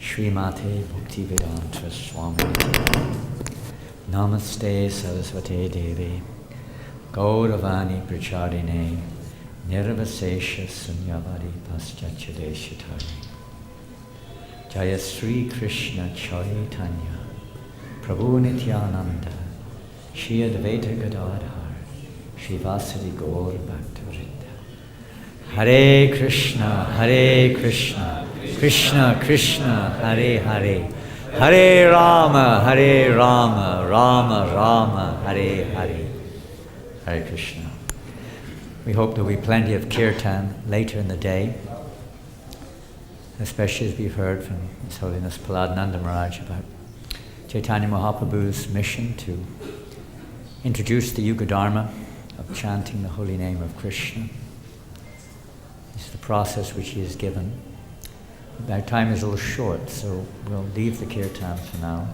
Srimate Bhaktivedanta Swami Namaste Saraswate Devi Gauravani Prachadine Nirvasesha Sunyavadi Paschachadeshitari Jaya Sri Krishna Chaitanya Prabhu Nityananda Shri Advaita Gadadhar Srivasadi Gaur Bhaktivinoda Hare Krishna Krishna Krishna Hare Hare Hare Rama Rama Rama Hare Hare Hare Krishna. We hope there will be plenty of kirtan later in the day, especially as we've heard from His Holiness Prahlad Maharaj about Chaitanya Mahaprabhu's mission to introduce the Yuga Dharma of chanting the holy name of Krishna. This is the process which he has given. Our time is a little short, so we'll leave the kirtan for now,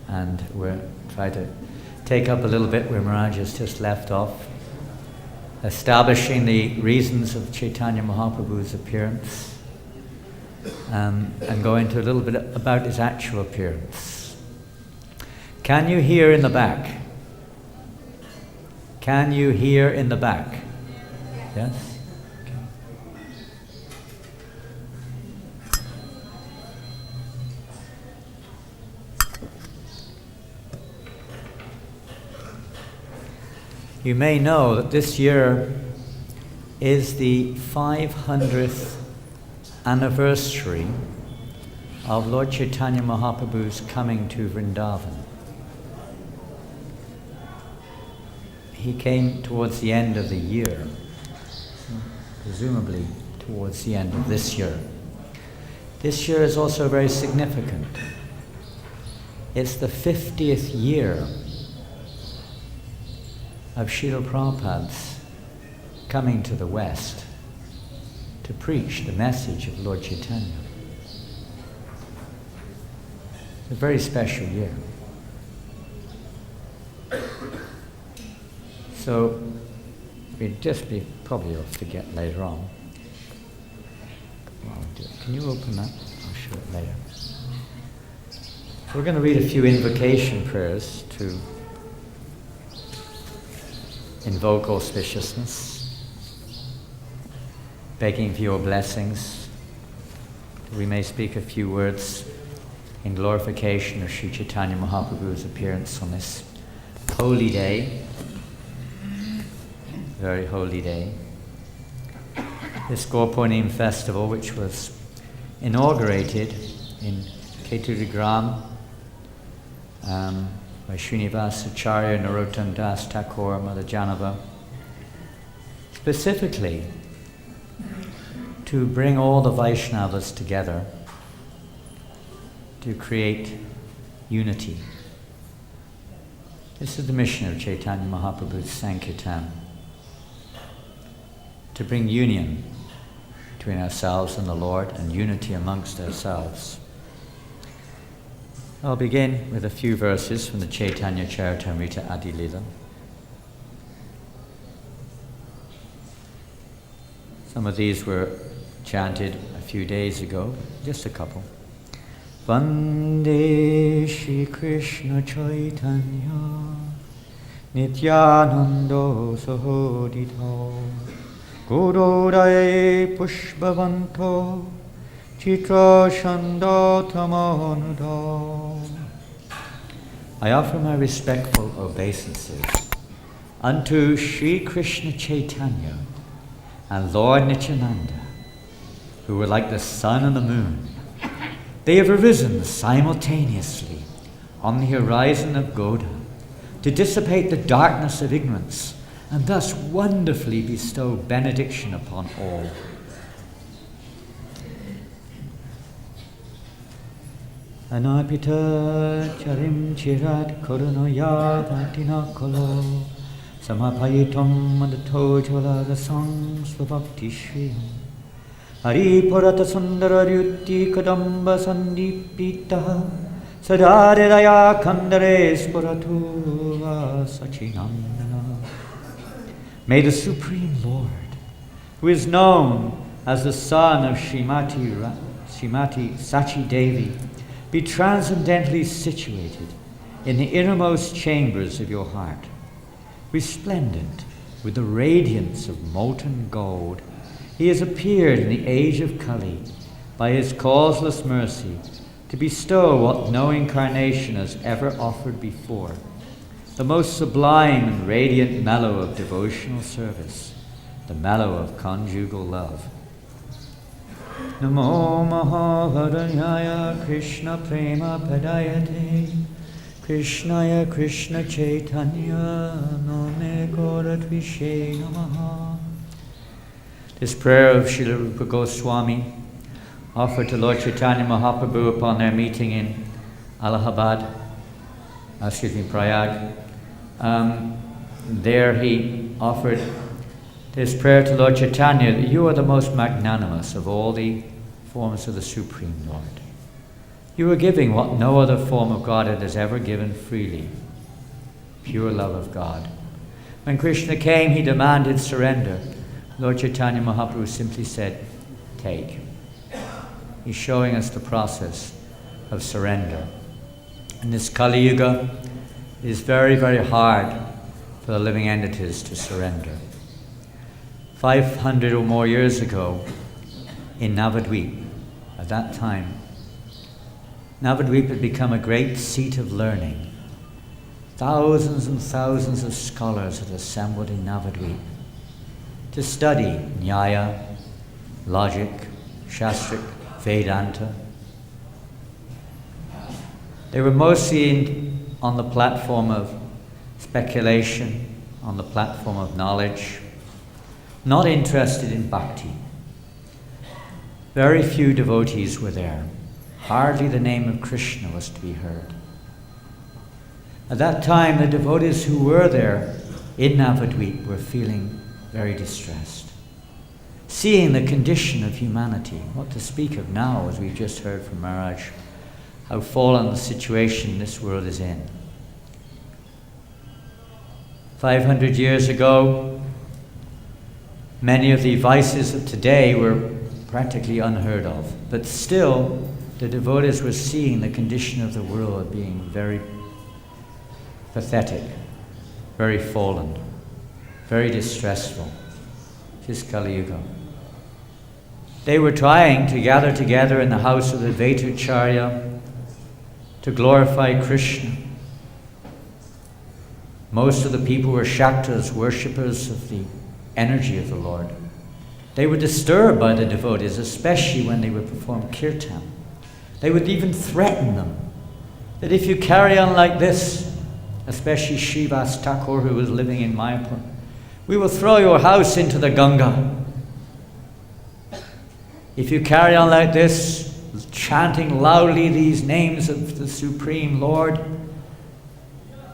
and we'll try to take up a little bit where Maharaj has just left off, establishing the reasons of Chaitanya Mahaprabhu's appearance, and go into a little bit about his actual appearance. Can you hear in the back? Can you hear in the back? Yes? You may know that this year is the 500th anniversary of Lord Chaitanya Mahaprabhu's coming to Vrindavan. He came towards the end of the year, presumably towards the end of this year. This year is also very significant. It's the 50th year of Srila Prabhupada's coming to the West to preach the message of Lord Chaitanya. It's a very special year. So we'd just be probably off to get later on. Can you open that? I'll show it later. So we're going to read a few invocation prayers to invoke auspiciousness, begging for your blessings. We may speak a few words in glorification of Sri Chaitanya Mahaprabhu's appearance on this holy day, very holy day. This Gaura festival, which was inaugurated in Keturigram by Srinivas Acharya Narottam Das Thakur Mother Janava, specifically to bring all the Vaishnavas together to create unity. This is the mission of Chaitanya Mahaprabhu's Sankirtan, to bring union between ourselves and the Lord and unity amongst ourselves. I'll begin with a few verses from the Chaitanya Charitamrita Adi Lila. Some of these were chanted a few days ago, just a couple. Vande Shri Krishna Chaitanya Nityanando Sahodito Gurudaye Pushpavanto Chitra Shandotamanado. I offer my respectful obeisances unto Sri Krishna Chaitanya and Lord Nityananda, who were like the sun and the moon. They have arisen simultaneously on the horizon of Gauda to dissipate the darkness of ignorance and thus wonderfully bestow benediction upon all. Anapita charim chirat korunoya patina kolo samapayitam madato jalagasam svabhakti shri Hari Purata Sundara Ryuti Kadamba Sandipita Sadaridaya Kandare Spuratu Sachinandana. May the Supreme Lord, who is known as the son of Srimati Srimati Sachi Devi, be transcendently situated in the innermost chambers of your heart, resplendent with the radiance of molten gold. He has appeared in the age of Kali by his causeless mercy to bestow what no incarnation has ever offered before, the most sublime and radiant mellow of devotional service, the mellow of conjugal love. Namo Mahavadanyaya Krishna Prema Padayate Krishnaya Krishna Chaitanya Name Gaura Tvishe Namaha. This prayer of Srila Rupa Goswami, offered to Lord Chaitanya Mahaprabhu upon their meeting in Prayag. There he offered this prayer to Lord Chaitanya, that you are the most magnanimous of all the forms of the Supreme Lord. You are giving what no other form of Godhead has ever given freely, pure love of God. When Krishna came, he demanded surrender. Lord Chaitanya Mahaprabhu simply said, take. He's showing us the process of surrender. In this Kali Yuga, it is very, very hard for the living entities to surrender. 500 or more years ago, in Navadvip, at that time, Navadvip had become a great seat of learning. Thousands and thousands of scholars had assembled in Navadvip to study Nyaya, logic, Shastric, Vedanta. They were mostly on the platform of speculation, on the platform of knowledge, not interested in bhakti. Very few devotees were there. Hardly the name of Krishna was to be heard. At that time, the devotees who were there in Navadvip were feeling very distressed, seeing the condition of humanity. What to speak of now, as we've just heard from Maharaj, how fallen the situation this world is in. 500 years ago, many of the vices of today were practically unheard of, but still the devotees were seeing the condition of the world being very pathetic, very fallen, very distressful. This Kali Yuga. They were trying to gather together in the house of the Advaitacharya to glorify Krishna. Most of the people were Shaktas, worshippers of the energy of the Lord. They were disturbed by the devotees, especially when they would perform kirtan. They would even threaten them that if you carry on like this, especially Srivas Thakur, who was living in Mayapur, we will throw your house into the Ganga. If you carry on like this, chanting loudly these names of the Supreme Lord,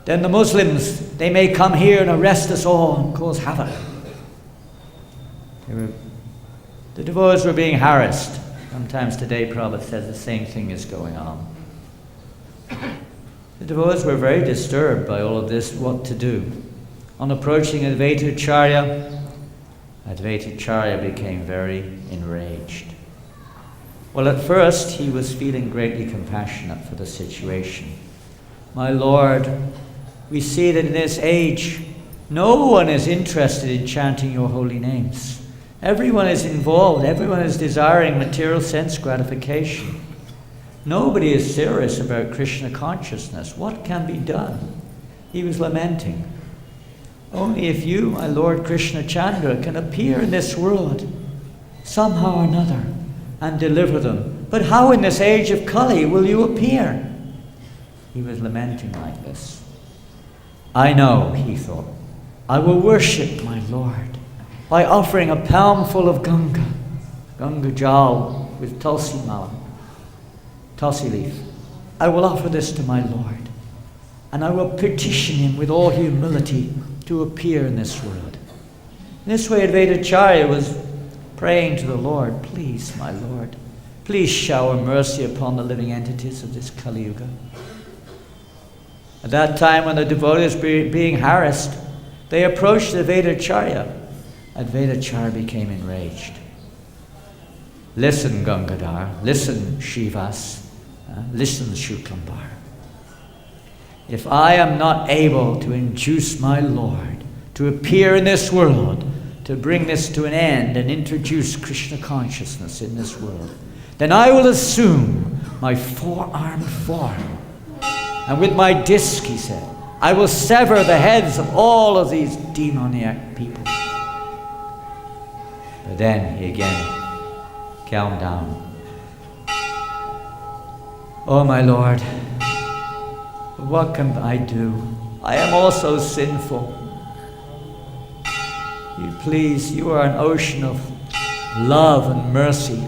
then the Muslims, they may come here and arrest us all and cause havoc. The devotees were being harassed. Sometimes today Prabhupada says the same thing is going on. The devotees were very disturbed by all of this, what to do. On approaching Advaitacharya, Advaitacharya became very enraged. Well, at first he was feeling greatly compassionate for the situation. My Lord, we see that in this age, no one is interested in chanting your holy names. Everyone is involved, everyone is desiring material sense gratification. Nobody is serious about Krishna consciousness. What can be done? He was lamenting. Only if you, my Lord Krishna Chandra, can appear in this world somehow or another and deliver them. But how in this age of Kali will you appear? He was lamenting like this. I know, he thought, I will worship my Lord by offering a palmful of Ganga Jal with Tulsi Mala, Tulsi leaf. I will offer this to my Lord, and I will petition him with all humility to appear in this world. In this way, Advaitacharya was praying to the Lord, please, my Lord, please shower mercy upon the living entities of this Kali Yuga. At that time, when the devotees were being harassed, they approached Advaitacharya. Advaitacharya became enraged. Listen, Gangadhar. Listen, Shivas. Listen, Shuklambar. If I am not able to induce my Lord to appear in this world, to bring this to an end and introduce Krishna consciousness in this world, then I will assume my four-armed form. And with my disc, he said, I will sever the heads of all of these demoniac people. But then he again calmed down. Oh, my Lord, what can I do? I am also sinful. You are an ocean of love and mercy.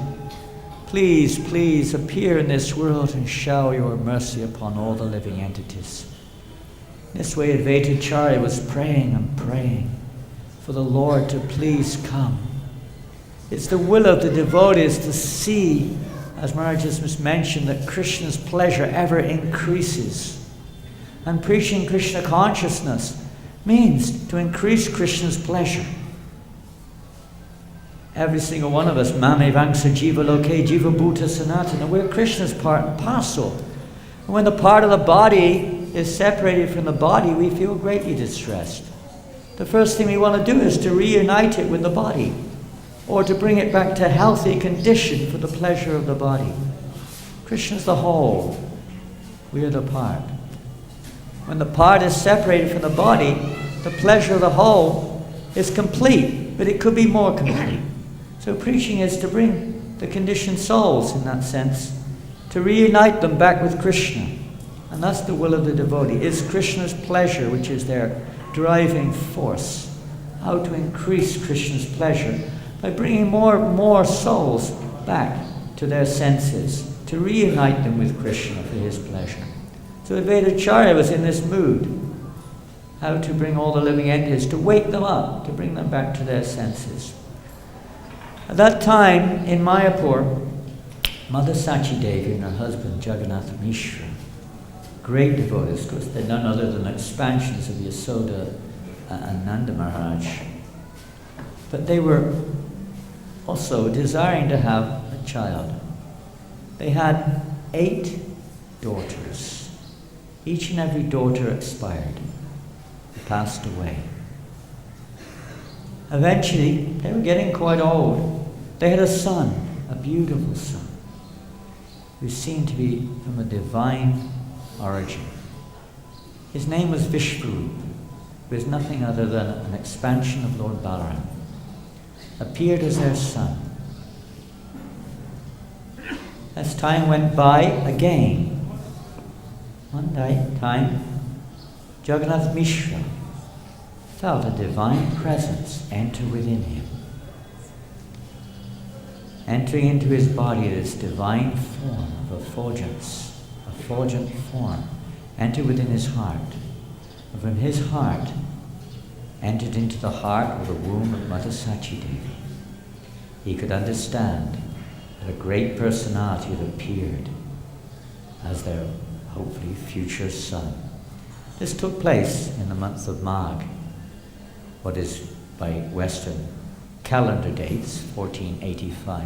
Please, please appear in this world and shower your mercy upon all the living entities. This way Advaita Acharya was praying and praying for the Lord to please come. It's the will of the devotees to see, as Maharaj just mentioned, that Krishna's pleasure ever increases. And preaching Krishna consciousness means to increase Krishna's pleasure. Every single one of us, Mame Vangsa Jiva Loke Jiva Bhuta Sanatana, we're Krishna's part and parcel. And when the part of the body is separated from the body, we feel greatly distressed. The first thing we want to do is to reunite it with the body, or to bring it back to a healthy condition for the pleasure of the body. Krishna's the whole, we are the part. When the part is separated from the body, the pleasure of the whole is complete, but it could be more complete. So preaching is to bring the conditioned souls, in that sense, to reunite them back with Krishna. And that's the will of the devotee. It's Krishna's pleasure which is their driving force. How to increase Krishna's pleasure? By bringing more souls back to their senses, to reunite them with Krishna for his pleasure. So Advaita Acharya was in this mood. How to bring all the living entities, to wake them up, to bring them back to their senses. At that time, in Mayapur, Mother Sachi Devi and her husband Jagannath Mishra, great devotees, because they're none other than expansions of Yasoda and Nanda Maharaj. But they were also desiring to have a child. They had 8 daughters. Each and every daughter expired, passed away. Eventually, they were getting quite old. They had a son, a beautiful son, who seemed to be from a divine origin. His name was Vishvarup, who is nothing other than an expansion of Lord Balaram, appeared as their son. As time went by, again, one time, Jagannath Mishra felt a divine presence enter within him. Entering into his body, this divine form of effulgence, effulgent form, entered within his heart. And from his heart, entered into the heart or the womb of Mother Sachi Devi. He could understand that a great personality had appeared as their, hopefully, future son. This took place in the month of Magh, what is by Western calendar dates, 1485,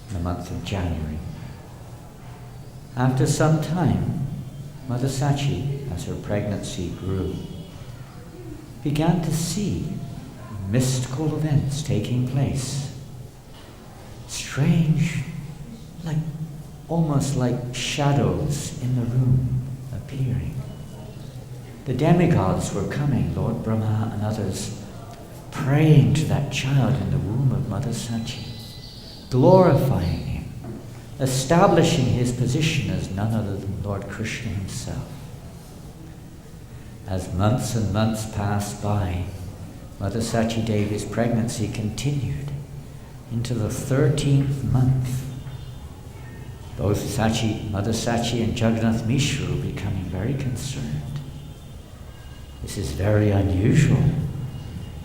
in the month of January. After some time, Mother Sachi, as her pregnancy grew, began to see mystical events taking place. Strange, almost like shadows in the room appearing. The demigods were coming, Lord Brahma and others, praying to that child in the womb of Mother Sachi, glorifying him, establishing his position as none other than Lord Krishna himself. As months and months passed by, Mother Sachi Devi's pregnancy continued into the 13th month. Both Mother Sachi and Jagannath Mishra were becoming very concerned. This is very unusual.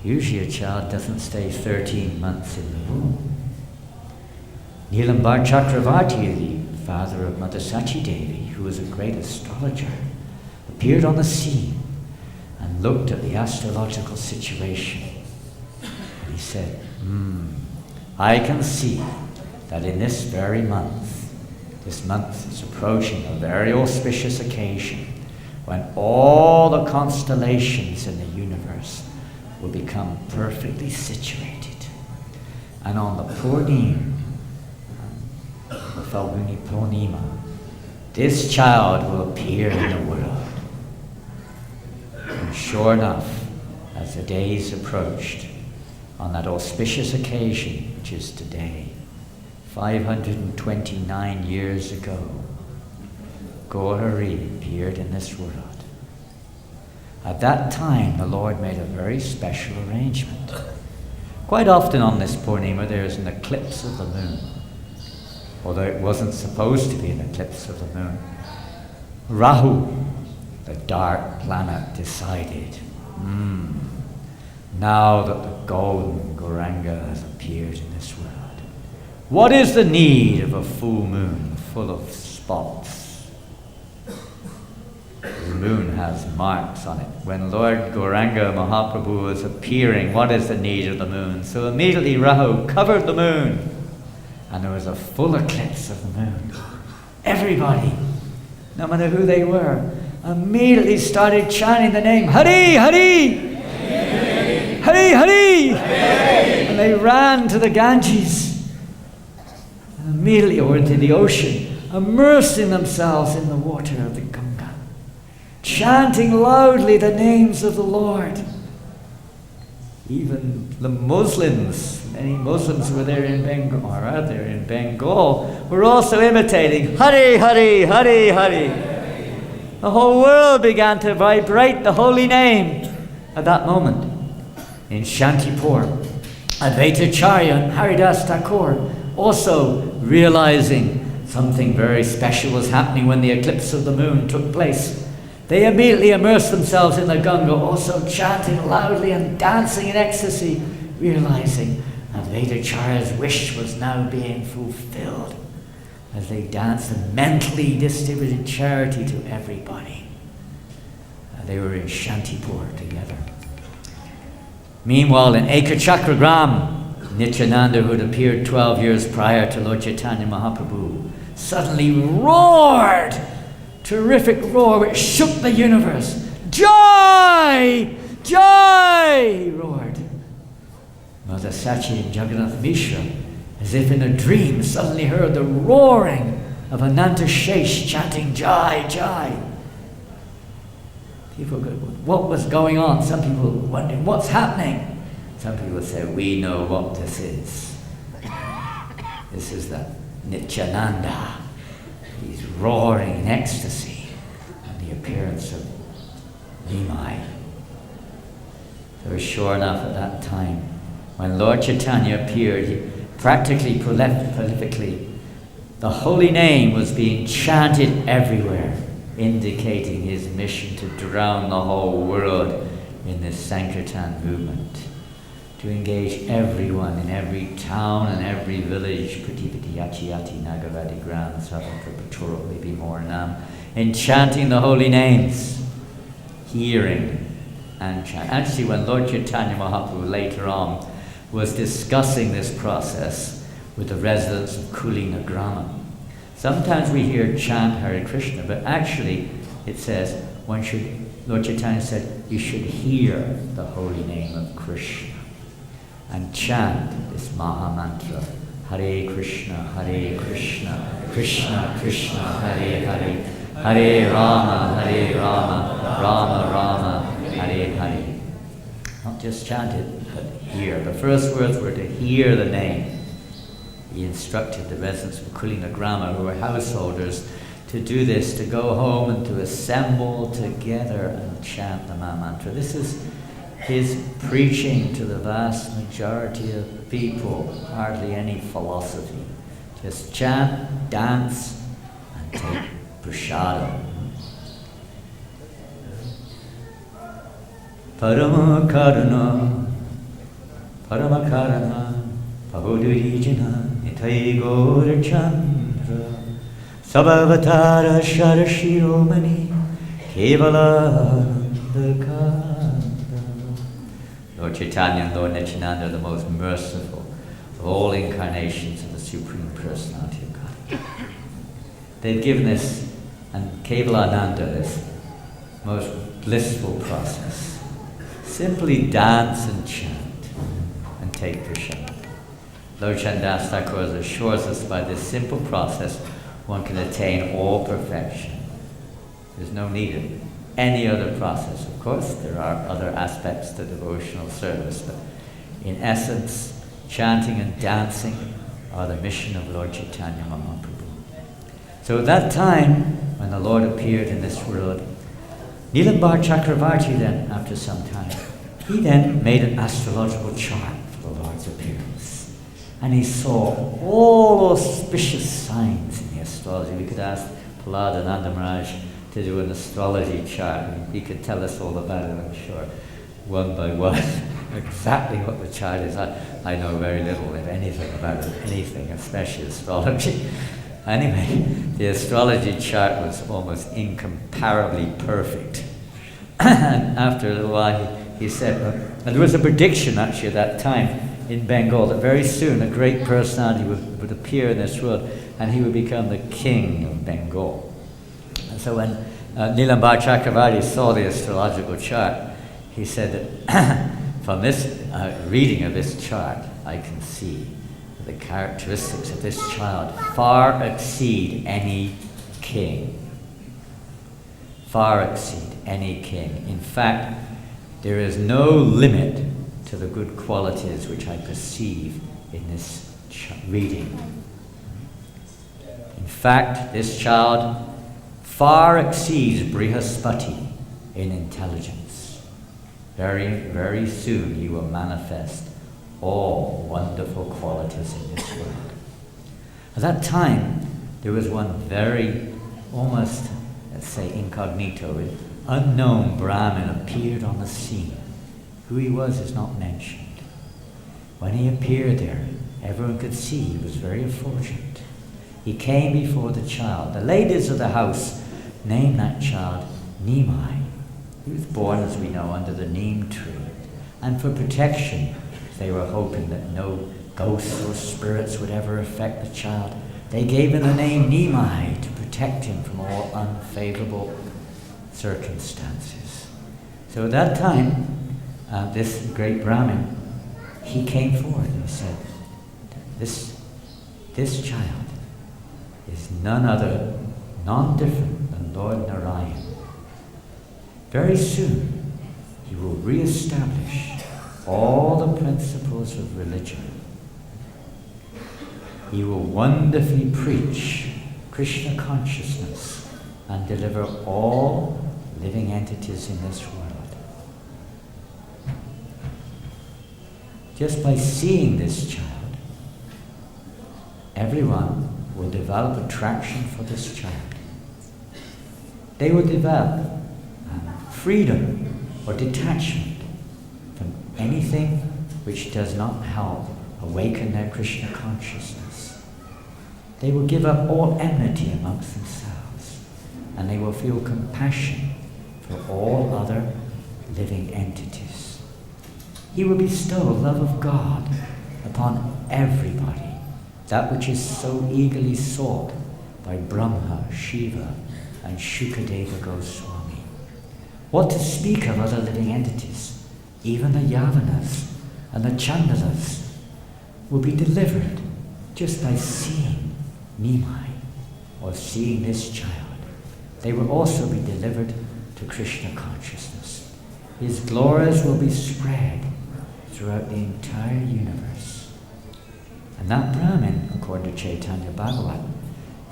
Usually a child doesn't stay 13 months in the womb. Nilambar Chakravarti, the father of Mother Sachi Devi, who was a great astrologer, appeared on the scene and looked at the astrological situation. And he said, I can see that in this very month, this month is approaching a very auspicious occasion when all the constellations in the universe will become perfectly situated. And on the Purnima, the Falguni Purnima, this child will appear in the world. And sure enough, as the days approached, on that auspicious occasion, which is today, 529 years ago, Gaura appeared in this world. At that time, the Lord made a very special arrangement. Quite often on this Purnima, there is an eclipse of the moon, although it wasn't supposed to be an eclipse of the moon. Rahu, the dark planet, decided, now that the golden Gauranga has appeared in this world, what is the need of a full moon full of spots? The moon has marks on it. When Lord Gauranga Mahaprabhu was appearing, what is the need of the moon? So immediately Rahu covered the moon, and there was a full eclipse of the moon. Everybody, no matter who they were, immediately started chanting the name, Hari, Hari! Hari, Hari! And they ran to the Ganges, and immediately, or into the ocean, immersing themselves in the water of the Ganga, chanting loudly the names of the Lord. Even the Muslims, many Muslims who were there in Bengal, or out there in Bengal, were also imitating Hari, Hari, Hari, Hari. The whole world began to vibrate the holy name at that moment. In Shantipur, Advaita Acharya and Haridas Thakur, also realizing something very special was happening when the eclipse of the moon took place, they immediately immersed themselves in the Ganga, also chanting loudly and dancing in ecstasy, realizing Advaita Acharya's wish was now being fulfilled as they danced and mentally distributed charity to everybody. They were in Shantipur together. Meanwhile, in Ekachakragram, Nityananda, who had appeared 12 years prior to Lord Chaitanya Mahaprabhu, suddenly roared, terrific roar which shook the universe. Jai! Jai! He roared. Mother Sachi and Jagannath Mishra, as if in a dream, suddenly heard the roaring of Ananta Shesh chanting Jai! Jai! People go, what was going on? Some people were wondering, what's happening? Some people say, we know what this is. This is the Nityananda. He's roaring in ecstasy at the appearance of Nimai. So sure enough, at that time, when Lord Chaitanya appeared, he practically prolifically, the holy name was being chanted everywhere, indicating his mission to drown the whole world in this Sankirtan movement, to engage everyone in every town and every village, Pratipati, Yachiyati, Nagarati, Gram, Savaka, Paturo, maybe more now, in chanting the holy names, hearing and chanting. Actually, when Lord Chaitanya Mahaprabhu later on was discussing this process with the residents of Kulinagrama, sometimes we hear chant Hare Krishna, but actually it says Lord Chaitanya said, you should hear the holy name of Krishna and chant this Maha Mantra, Hare Krishna, Krishna Krishna, Hare Hare, Hare Rama, Rama Rama, Hare Hare. Not just chant it, but hear. The first words were to hear the name. He instructed the residents of Kulinagrama, who were householders, to do this, to go home and to assemble together and chant the Maha Mantra. This is his preaching to the vast majority of people, hardly any philosophy. Just chant, dance, and take prasadam. Parama Karana, Pavodurijana, Nitai Gaura Chandra, Sabhavatara Sharashiromani, Kevala Kanda. Lord Chaitanya and Lord Nityananda are the most merciful, of all incarnations of the Supreme Personality of God. They've given this, and Kevalananda, this most blissful process. Simply dance and chant and take prashad. Lochan Das Thakur assures us by this simple process one can attain all perfection. There's no need of any other process. Of course, there are other aspects to devotional service, but in essence, chanting and dancing are the mission of Lord Chaitanya Mahaprabhu. So at that time, when the Lord appeared in this world, Nilambar Chakravarti then, after some time, he then made an astrological chart for the Lord's appearance. And he saw all auspicious signs in the astrology. We could ask Prahlad Ananda Maharaj to do an astrology chart. He could tell us all about it, I'm sure, one by one, exactly what the chart is. I know very little, if anything, about anything, especially astrology. Anyway, the astrology chart was almost incomparably perfect. And after a little while, he said, and there was a prediction actually at that time in Bengal that very soon a great personality would appear in this world and he would become the king of Bengal. And so when Nilambar Chakravarti saw the astrological chart, he said that from this reading of this chart, I can see the characteristics of this child far exceed any king. Far exceed any king. In fact, there is no limit to the good qualities which I perceive in this reading. In fact, this child far exceeds Brihaspati in intelligence. Very, very soon he will manifest all wonderful qualities in this world. At that time, there was one very, almost, let's say, incognito, unknown Brahmin appeared on the scene. Who he was is not mentioned. When he appeared there, everyone could see he was very effulgent. He came before the child. The ladies of the house named that child Nimai. He was born, as we know, under the neem tree. And for protection, they were hoping that no ghosts or spirits would ever affect the child. They gave him the name Nimai to protect him from all unfavorable circumstances. So at that time, this great Brahmin, he came forward and said, this child is none other, none different than Lord Narayan. Very soon, he will re-establish all the principles of religion. He will wonderfully preach Krishna consciousness and deliver all living entities in this world. Just by seeing this child, everyone will develop attraction for this child. They will develop freedom or detachment from anything which does not help awaken their Krishna consciousness. They will give up all enmity amongst themselves, and they will feel compassion for all other living entities. He will bestow love of God upon everybody, that which is so eagerly sought by Brahma, Shiva, and Shukadeva Goswami. What to speak of other living entities? Even the Yavanas and the Chandalas will be delivered just by seeing Nimai or seeing this child. They will also be delivered to Krishna consciousness. His glories will be spread throughout the entire universe. And that Brahmin, according to Chaitanya Bhagavat,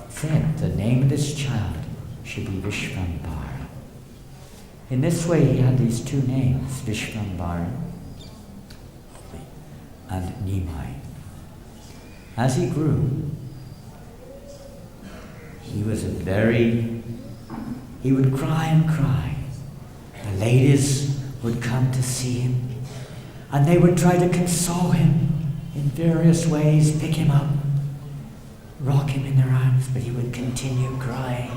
said the name of this child should be Vishvambara. In this way, he had these two names, Vishvambara and Nimai. As he grew, he would cry and cry. The ladies would come to see him, and they would try to console him in various ways, pick him up, rock him in their arms, but he would continue crying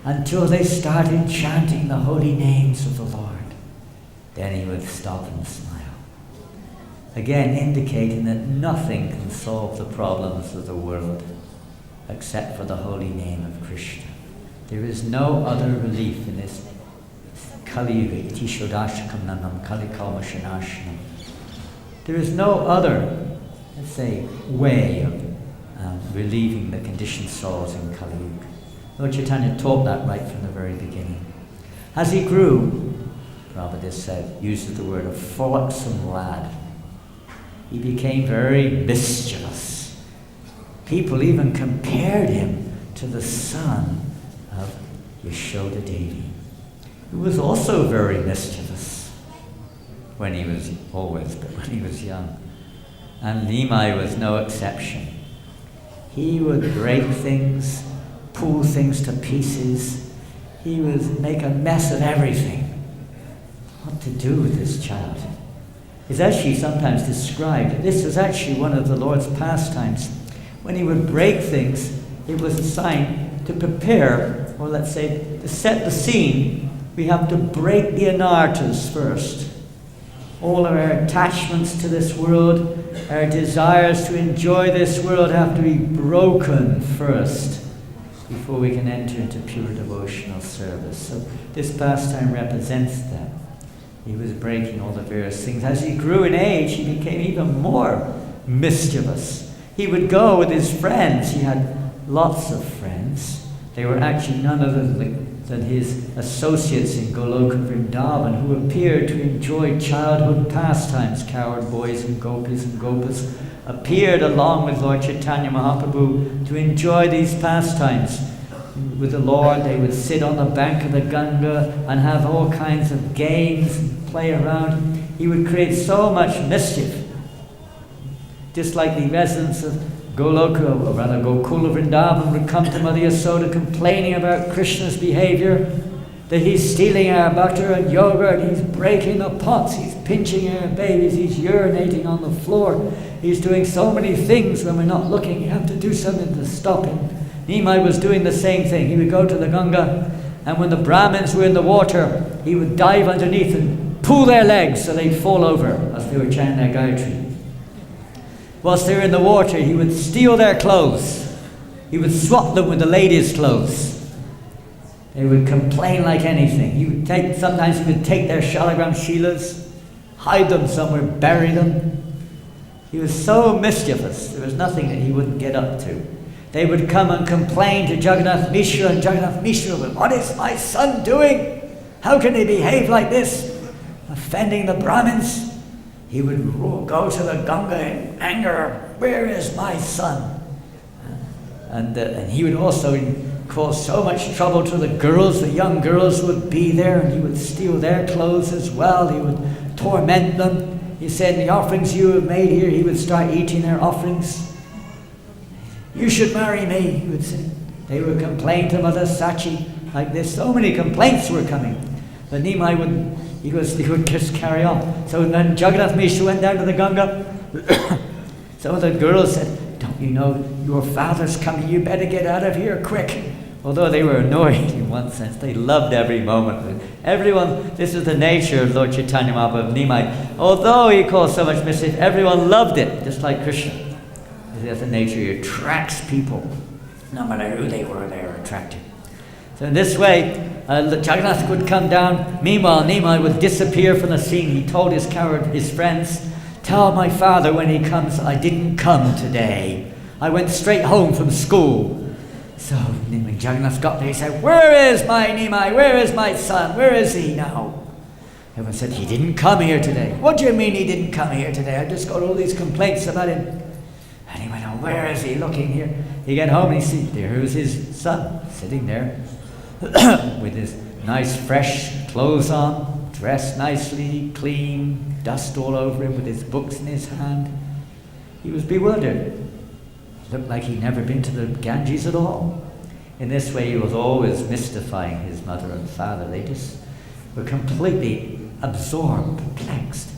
until they started chanting the holy names of the Lord. Then he would stop and smile. again indicating that nothing can solve the problems of the world except for the holy name of Krishna. There is no other relief in this Kali Yuga, iti shodashakam nanam kali kalma shanashanam. There is no other, let's say, way of relieving the conditioned souls in Kali Yuga. Lord Chaitanya taught that right from the very beginning. As he grew, Prabhupada said, uses the word, a frolicsome lad. He became very mischievous. People even compared him to the son of Yashoda Devi, who was also very mischievous when he was young. And Nimai was no exception. He would break things, pull things to pieces. He would make a mess of everything. What to do with this child? It's actually sometimes described, this was actually one of the Lord's pastimes. When he would break things, it was a sign to prepare, or let's say, to set the scene. We have to break the anartas first. All of our attachments to this world, our desires to enjoy this world have to be broken first before we can enter into pure devotional service. So this pastime represents that. He was breaking all the various things. As he grew in age, he became even more mischievous. He would go with his friends. He had lots of friends. They were actually none other than his associates in ISKCON Vrindavan, who appeared to enjoy childhood pastimes. Cowherd boys and gopas appeared along with Lord Chaitanya Mahaprabhu to enjoy these pastimes. With the Lord, they would sit on the bank of the Ganga and have all kinds of games and play around. He would create so much mischief. Just like the residents of Gokula Vrindavan would come to Mother Yasoda complaining about Krishna's behavior, that he's stealing our butter and yogurt, he's breaking the pots, he's pinching our babies, he's urinating on the floor, he's doing so many things when we're not looking. You have to do something to stop him. Nimai was doing the same thing. He would go to the Ganga, and when the Brahmins were in the water, he would dive underneath and pull their legs so they'd fall over as they were chanting their Gayatri. Whilst they were in the water, he would steal their clothes. He would swap them with the ladies' clothes. They would complain like anything. Sometimes he would take their shalagram shilas, hide them somewhere, bury them. He was so mischievous. There was nothing that he wouldn't get up to. They would come and complain to Jagannath Mishra, and Jagannath Mishra would, "What is my son doing? How can he behave like this? Offending the Brahmins?" He would go to the Ganga in anger, "Where is my son?" And he would also cause so much trouble to the girls. The young girls would be there, and he would steal their clothes as well. He would torment them. He said, "The offerings you have made here," he would start eating their offerings. "You should marry me," he would say. They would complain to Mother Sachi like this. So many complaints were coming. But Nimai would just carry on. So then Jagannath Mishra went down to the Ganga. Some of the girls said, "Don't you know your father's coming? You better get out of here quick." Although they were annoyed in one sense, they loved every moment of it. Everyone, this is the nature of Lord Chaitanya Mahaprabhu, Nimai. Although he caused so much mischief, everyone loved it, just like Krishna. That's the nature. He attracts people. No matter who they were attracted. So in this way, Jagannath would come down. Meanwhile, Nimai would disappear from the scene. He told his friends, "Tell my father when he comes, I didn't come today. I went straight home from school." So when Jagannath got there, he said, "Where is my Nimai? Where is my son? Where is he now?" Everyone said, "He didn't come here today." "What do you mean he didn't come here today? I just got all these complaints about him." And he went, "Oh, where is he? Looking here." He got home and he see there was his son sitting there with his nice fresh clothes on, dressed nicely, clean, dust all over him, with his books in his hand. He was bewildered. Looked like he'd never been to the Ganges at all. In this way, he was always mystifying his mother and father. They just were completely absorbed, perplexed,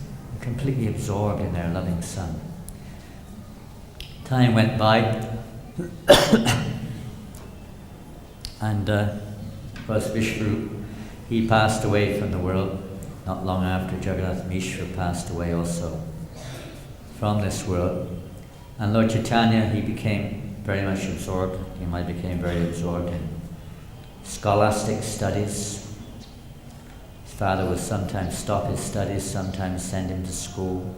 completely absorbed in their loving son. Time went by, and Vishnu, he passed away from the world not long after Jagannath Mishra passed away also. from this world. And Lord Chaitanya, he became very much absorbed. He became very absorbed in scholastic studies. His father would sometimes stop his studies, sometimes send him to school.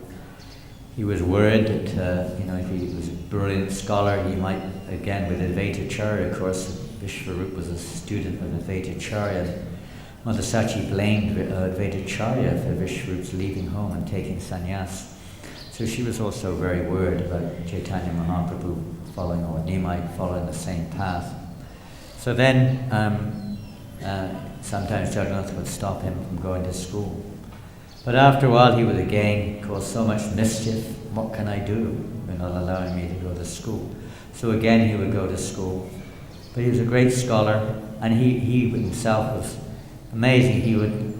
He was worried that, if he was a brilliant scholar, he might, again, with Advaita Charya, of course, Vishvarup was a student of Advaita Charya. Mother Sachi blamed Advaita Charya for Vishvarup's leaving home and taking sannyas. So she was also very worried about Chaitanya Mahaprabhu following, or Nimai following the same path. So then, sometimes Jagannath would stop him from going to school. But after a while he would again cause so much mischief. What can I do? You're not allowing me to go to school. So again he would go to school. But he was a great scholar, and he himself was amazing. He would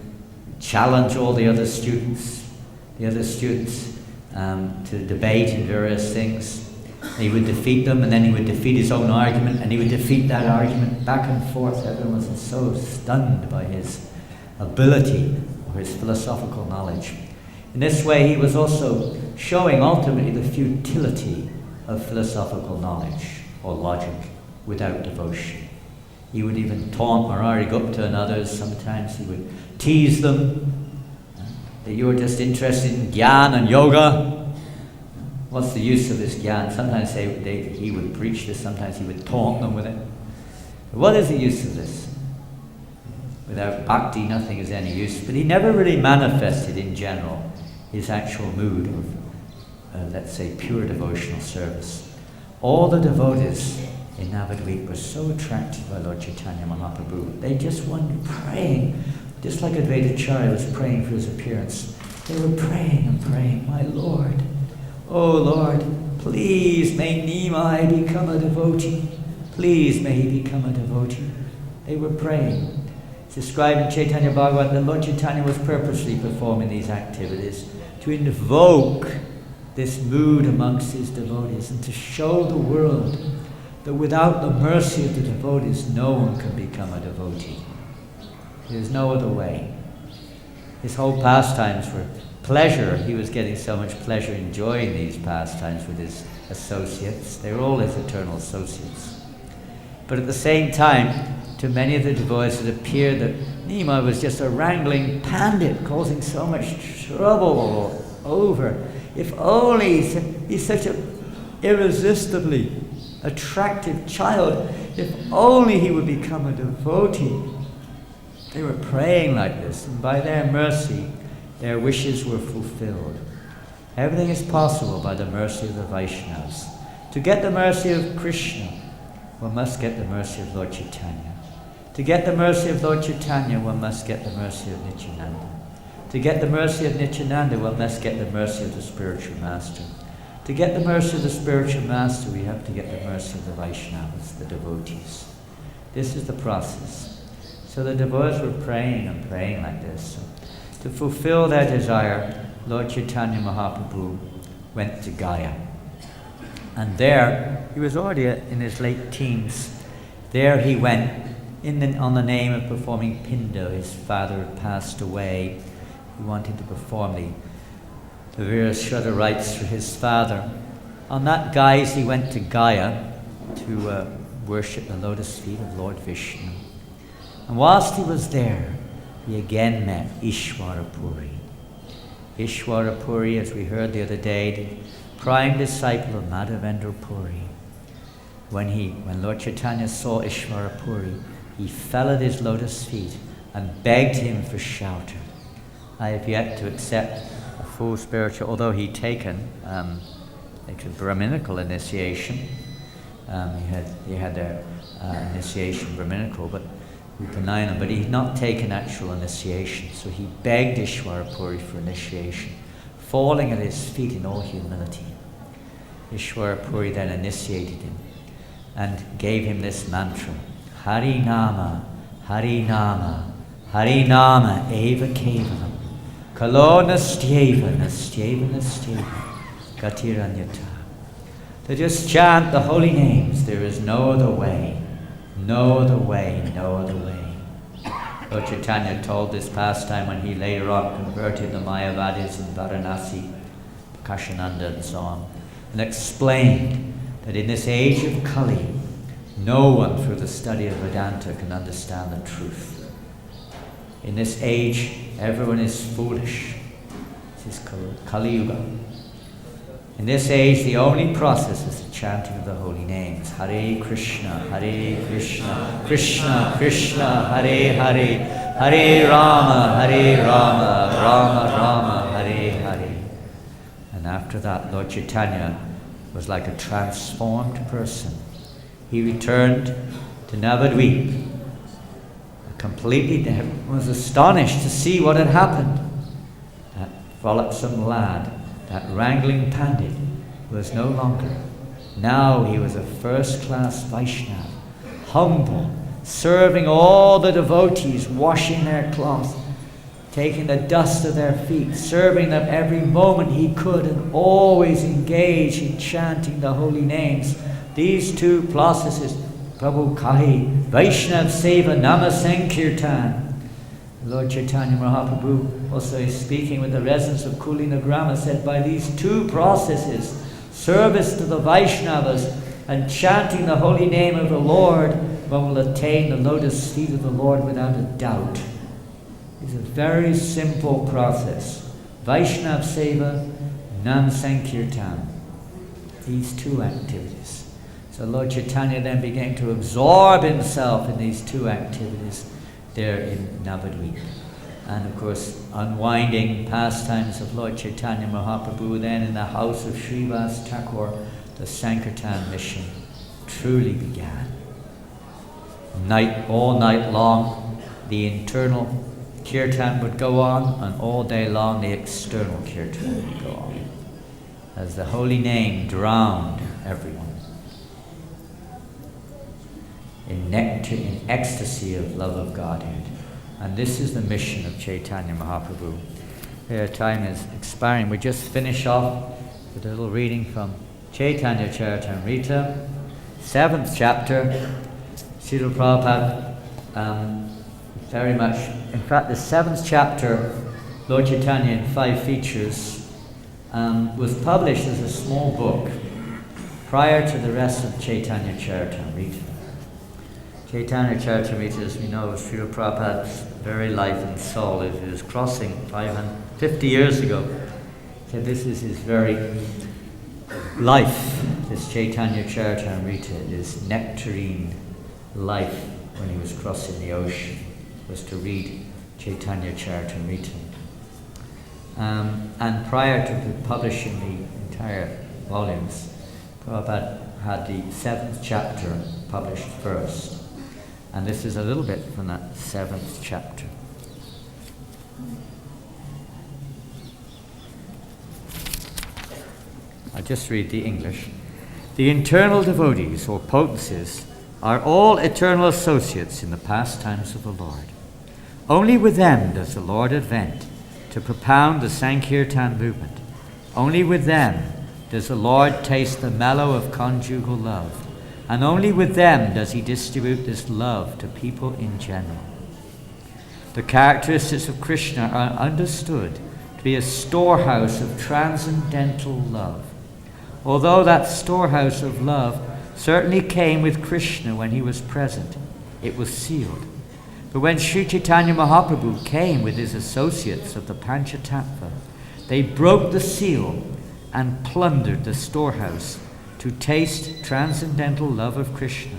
challenge all the other students to debate in various things. He would defeat them, and then he would defeat his own argument, and he would defeat that argument back and forth. Everyone was so stunned by his ability, or his philosophical knowledge. In this way, he was also showing ultimately the futility of philosophical knowledge or logic without devotion. He would even taunt Murari Gupta and others. Sometimes he would tease them that you're just interested in Gyan and yoga. What's the use of this Gyan? Sometimes he would preach this, sometimes he would taunt them with it. What is the use of this? Without bhakti, nothing is any use. But he never really manifested in general his actual mood of, let's say, pure devotional service. All the devotees in Navadvip were so attracted by Lord Chaitanya Mahaprabhu. They just wanted praying, just like Advaita Charya was praying for his appearance. They were praying and praying, my Lord, oh Lord, please may Nimai become a devotee. Please may he become a devotee. They were praying. It's described in Chaitanya Bhagavat that Lord Chaitanya was purposely performing these activities to invoke this mood amongst his devotees and to show the world that without the mercy of the devotees, no one can become a devotee. There's no other way. His whole pastimes were pleasure. He was getting so much pleasure enjoying these pastimes with his associates. They were all his eternal associates. But at the same time, to many of the devotees it appeared that Nimai was just a wrangling pandit, causing so much trouble over. If only he's such an irresistibly attractive child, if only he would become a devotee. They were praying like this, and by their mercy, their wishes were fulfilled. Everything is possible by the mercy of the Vaishnavas. To get the mercy of Krishna, one must get the mercy of Lord Chaitanya. To get the mercy of Lord Chaitanya, one must get the mercy of Nityananda. To get the mercy of Nityananda, one must get the mercy of the spiritual master. To get the mercy of the spiritual master, we have to get the mercy of the Vaishnavas, the devotees. This is the process. So the devotees were praying and praying like this. So to fulfill their desire, Lord Chaitanya Mahaprabhu went to Gaya. And there, he was already in his late teens. There he went on the name of performing Pindo. His father had passed away. He wanted to perform the various Shraddha rites for his father. On that guise, he went to Gaya to worship the lotus feet of Lord Vishnu. And whilst he was there, he again met Ishwarapuri. Ishwarapuri, as we heard the other day, the prime disciple of Madhavendra Puri. When Lord Chaitanya saw Ishwarapuri, he fell at his lotus feet and begged him for shelter. I have yet to accept a full spiritual, although he'd taken a Brahminical initiation. He had their initiation Brahminical, but Upanayana, but he had not taken actual initiation. So he begged Ishwarapuri for initiation, falling at his feet in all humility. Ishwarapuri then initiated him and gave him this mantra: Hari Nama, Hari Nama, Hari Nama Eva Kevalam, Kalo Nastyeva, Nastyeva, Nastyeva, Gatiranyata. To just chant the holy names, there is no other way, no other way, no other way. Lord Chaitanya told this pastime when he later on converted the Mayavadis in Varanasi. Kashananda and so on, and explained that in this age of Kali, no one through the study of Vedanta can understand the truth. In this age, everyone is foolish. This is Kali Yuga. In this age, the only process is the chanting of the holy names. Hare Krishna, Krishna Krishna, Hare Hare, Hare Rama, Rama Rama, Hare Hare. And after that, Lord Chaitanya was like a transformed person. He returned to Navadvip, completely was astonished to see what had happened. That frolicsome lad, that wrangling pandit, was no longer. Now he was a first-class Vaishnava, humble, serving all the devotees, washing their cloths, taking the dust of their feet, serving them every moment he could, and always engaged in chanting the holy names. These two processes, Prabhu Kahi, Vaishnav Seva Nama Sankirtan. Lord Chaitanya Mahaprabhu, also speaking with the residents of Kulinagrama, said by these two processes, service to the Vaishnavas and chanting the holy name of the Lord, one will attain the lotus feet of the Lord without a doubt. It's a very simple process. Vaishnav Seva, Nam Sankirtan. These two activities. So Lord Chaitanya then began to absorb himself in these two activities there in Navadvip. And of course, unwinding pastimes of Lord Chaitanya Mahaprabhu, then in the house of Srivas Thakur, the Sankirtan mission truly began. All night long, the internal kirtan would go on, and all day long the external kirtan would go on, as the holy name drowned everyone in nectar, in ecstasy of love of Godhead. And this is the mission of Chaitanya Mahaprabhu. Our time is expiring. We just finish off with a little reading from Chaitanya Charitamrita, 7th chapter. Srila Prabhupada very much, in fact the 7th chapter, Lord Chaitanya in 5 features, was published as a small book prior to the rest of Chaitanya Charitamrita. Chaitanya Charitamrita, as we know, is Srila Prabhupada's very life and soul. It was crossing 550 years ago. So this is his very life, this Chaitanya Charitamrita, this nectarine life when he was crossing the ocean, was to read Chaitanya Charitamrita. And prior to publishing the entire volumes, Prabhupada had the 7th chapter published first. And this is a little bit from that 7th chapter. I'll just read the English. The internal devotees or potencies are all eternal associates in the pastimes of the Lord. Only with them does the Lord advent to propound the Sankirtan movement. Only with them does the Lord taste the mellow of conjugal love. And only with them does he distribute this love to people in general. The characteristics of Krishna are understood to be a storehouse of transcendental love. Although that storehouse of love certainly came with Krishna when he was present, it was sealed. But when Sri Chaitanya Mahaprabhu came with his associates of the Panchatattva, they broke the seal and plundered the storehouse to taste transcendental love of Krishna.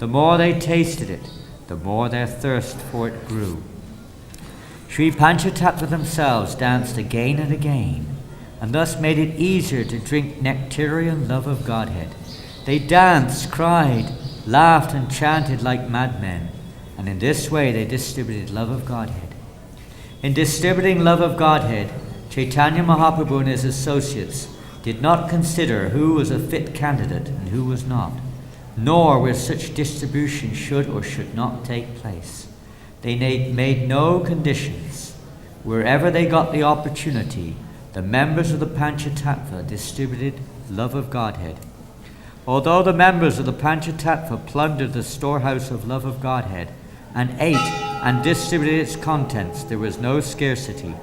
The more they tasted it, the more their thirst for it grew. Sri Panchatattva themselves danced again and again, and thus made it easier to drink nectarian love of Godhead. They danced, cried, laughed, and chanted like madmen, and in this way they distributed love of Godhead. In distributing love of Godhead, Chaitanya Mahaprabhu and his associates did not consider who was a fit candidate and who was not, nor where such distribution should or should not take place. They made no conditions. Wherever they got the opportunity, the members of the Panchatattva distributed love of Godhead. Although the members of the Panchatattva plundered the storehouse of love of Godhead and ate and distributed its contents, there was no scarcity,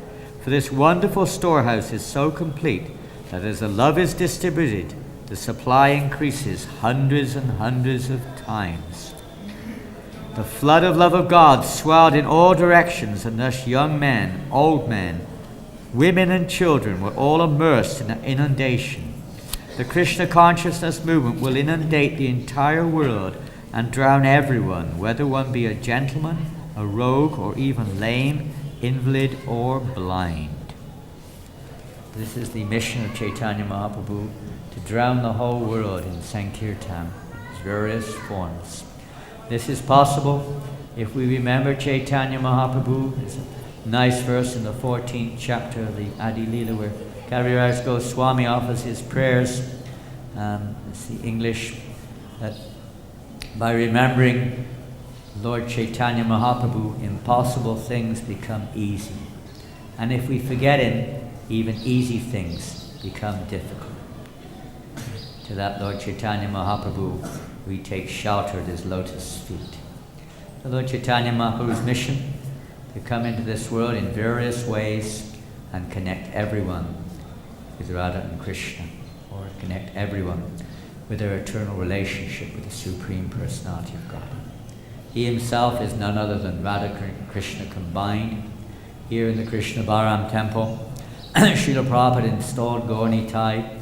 for this wonderful storehouse is so complete that as the love is distributed, the supply increases hundreds and hundreds of times. The flood of love of God swelled in all directions, and thus young men, old men, women and children were all immersed in an inundation. The Krishna consciousness movement will inundate the entire world and drown everyone, whether one be a gentleman, a rogue, or even lame, invalid, or blind. This is the mission of Chaitanya Mahaprabhu, to drown the whole world in Sankirtan, in its various forms. This is possible if we remember Chaitanya Mahaprabhu. There's a nice verse in the 14th chapter of the Adi Lila where Kaviraj Goswami offers his prayers. It's the English, that by remembering Lord Chaitanya Mahaprabhu, impossible things become easy. And if we forget him, even easy things become difficult. To that Lord Chaitanya Mahaprabhu, we take shelter at his lotus feet. The Lord Chaitanya Mahaprabhu's mission to come into this world in various ways and connect everyone with Radha and Krishna, or connect everyone with their eternal relationship with the Supreme Personality of God. He himself is none other than Radha and Krishna combined. Here in the Krishna Balaram temple, Srila Prabhupada installed Gaura Nitai.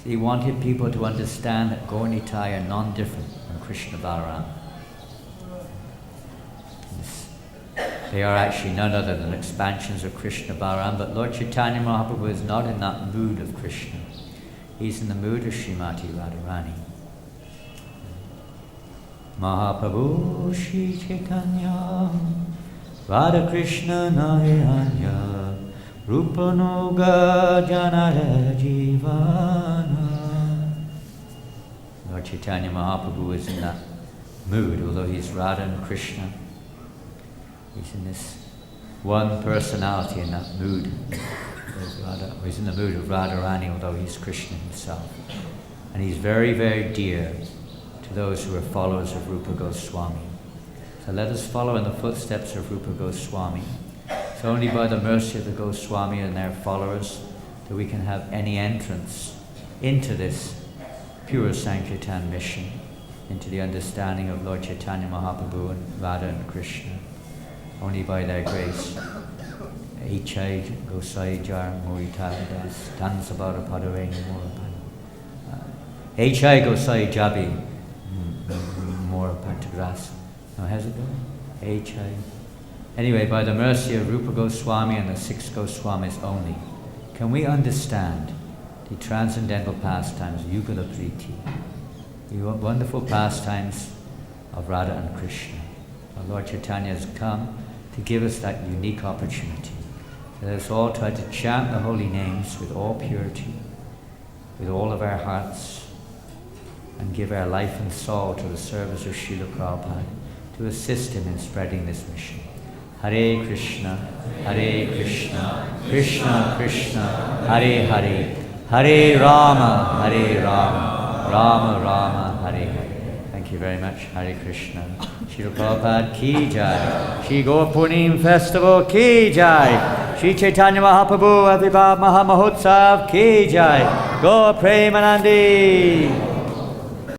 He wanted people to understand that Gaura Nitai are non-different from Krishna Balaram. They are actually none other than expansions of Krishna Balaram, but Lord Chaitanya Mahaprabhu is not in that mood of Krishna. He's in the mood of Srimati Radharani. Mahaprabhu Shri Chaitanya Radha Krishna Nayanya Rupanuga Janara Jivana. Lord Chaitanya Mahaprabhu is in that mood, although he's Radha and Krishna. He's in this one personality, in that mood. He's in the mood of Radharani, although he's Krishna himself. And he's very, very dear to those who are followers of Rupa Goswami. So let us follow in the footsteps of Rupa Goswami. It's only by the mercy of the Goswami and their followers that we can have any entrance into this pure Sankirtan mission, into the understanding of Lord Chaitanya Mahaprabhu and Radha and Krishna. Only by their grace. Ichai Gosai Jar Moritadadas Tansabara Padareni Morapan. Ichai Gosai Jabi Morapantagras. Now, how's it going? Ichai. Anyway, by the mercy of Rupa Goswami and the 6 Goswamis only, can we understand the transcendental pastimes, Yugala Priti, the wonderful pastimes of Radha and Krishna. Our Lord Chaitanya has come to give us that unique opportunity. Let us all try to chant the holy names with all purity, with all of our hearts, and give our life and soul to the service of Srila Prabhupada to assist him in spreading this mission. Hare Krishna, Krishna Krishna, Hare Hare, Hare Rama, Rama Rama, Hare Hare. Thank you very much. Hare Krishna. Srila Prabhupada ki jai. Shri Gaur Purnim Festival ki jai. Shri Chaitanya Mahaprabhu Avibhav Mahamahotsav ki jai. Gaur Premanandi.